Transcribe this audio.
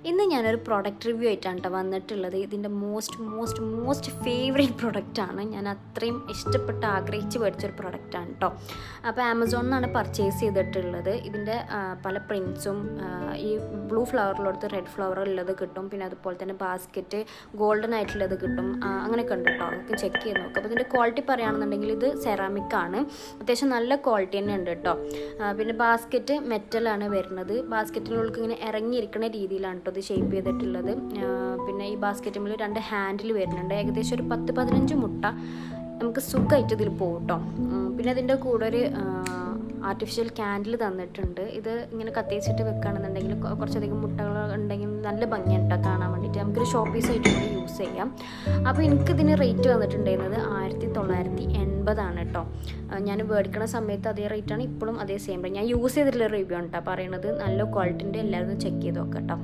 ഇന്ന് ഞാനൊരു product review ആയിട്ടാണ് കേട്ടോ വന്നിട്ടുള്ളത്. ഇതിൻ്റെ മോസ്റ്റ് ഫേവറേറ്റ് പ്രൊഡക്റ്റാണ്. ഞാൻ അത്രയും ഇഷ്ടപ്പെട്ട് ആഗ്രഹിച്ച് മേടിച്ചൊരു പ്രൊഡക്റ്റാണ് കേട്ടോ. അപ്പോൾ ആമസോണിൽ നിന്നാണ് പർച്ചേസ് ചെയ്തിട്ടുള്ളത്. ഇതിൻ്റെ പല പ്രിൻസും ഈ ബ്ലൂ ഫ്ലവറിലോടത്ത് റെഡ് ഫ്ലവർ ഉള്ളത് കിട്ടും. പിന്നെ അതുപോലെ തന്നെ ബാസ്ക്കറ്റ് ഗോൾഡൻ ആയിട്ടുള്ളത് കിട്ടും. അങ്ങനെയൊക്കെ ഉണ്ട് കേട്ടോ. അതൊക്കെ ചെക്ക് ചെയ്ത് നോക്കാം. അപ്പോൾ ഇതിൻ്റെ ക്വാളിറ്റി പറയുകയാണെന്നുണ്ടെങ്കിൽ ഇത് സെറാമിക്കാണ്. അത്യാവശ്യം നല്ല ക്വാളിറ്റി തന്നെ ഉണ്ട് കേട്ടോ. പിന്നെ ബാസ്ക്കറ്റ് മെറ്റലാണ് വരുന്നത്. ബാസ്ക്കറ്റിനുള്ളിൽ ഇങ്ങനെ ഇറങ്ങിയിരിക്കുന്ന രീതിയിലാണ് കേട്ടോ ഇത് ഷേപ്പ് ചെയ്തിട്ടുള്ളത്. പിന്നെ ഈ ബാസ്ക്കറ്റിൽ 2 ഹാൻഡിൽ വരുന്നുണ്ട്. ഏകദേശം ഒരു 10-15 മുട്ട നമുക്ക് സുഖമായിട്ട് ഇതിൽ പോകും കേട്ടോ. പിന്നെ അതിൻ്റെ കൂടെ ഒരു ആർട്ടിഫിഷ്യൽ ക്യാൻഡിൽ തന്നിട്ടുണ്ട്. ഇത് ഇങ്ങനെ കത്തിച്ചിട്ട് വെക്കുകയാണെന്നുണ്ടെങ്കിൽ കുറച്ചധികം മുട്ടകൾ ഉണ്ടെങ്കിൽ നല്ല ഭംഗിയാണ് കേട്ടോ കാണാൻ വേണ്ടിയിട്ട്. നമുക്കൊരു ഷോ പീസായിട്ട് കൂടി യൂസ് ചെയ്യാം. അപ്പോൾ എനിക്കിതിന് റേറ്റ് വന്നിട്ടുണ്ടായിരുന്നത് 1980 കേട്ടോ. ഞാൻ മേടിക്കുന്ന സമയത്ത് അതേ റേറ്റാണ്, ഇപ്പോഴും അതേ സെയിം റേറ്റ്. ഞാൻ യൂസ് ചെയ്തിട്ടുള്ള റിവ്യൂ ആണ് കേട്ടോ പറയണത്. നല്ല ക്വാളിറ്റിൻ്റെ എല്ലാവരും ചെക്ക് ചെയ്ത് നോക്കാം കേട്ടോ.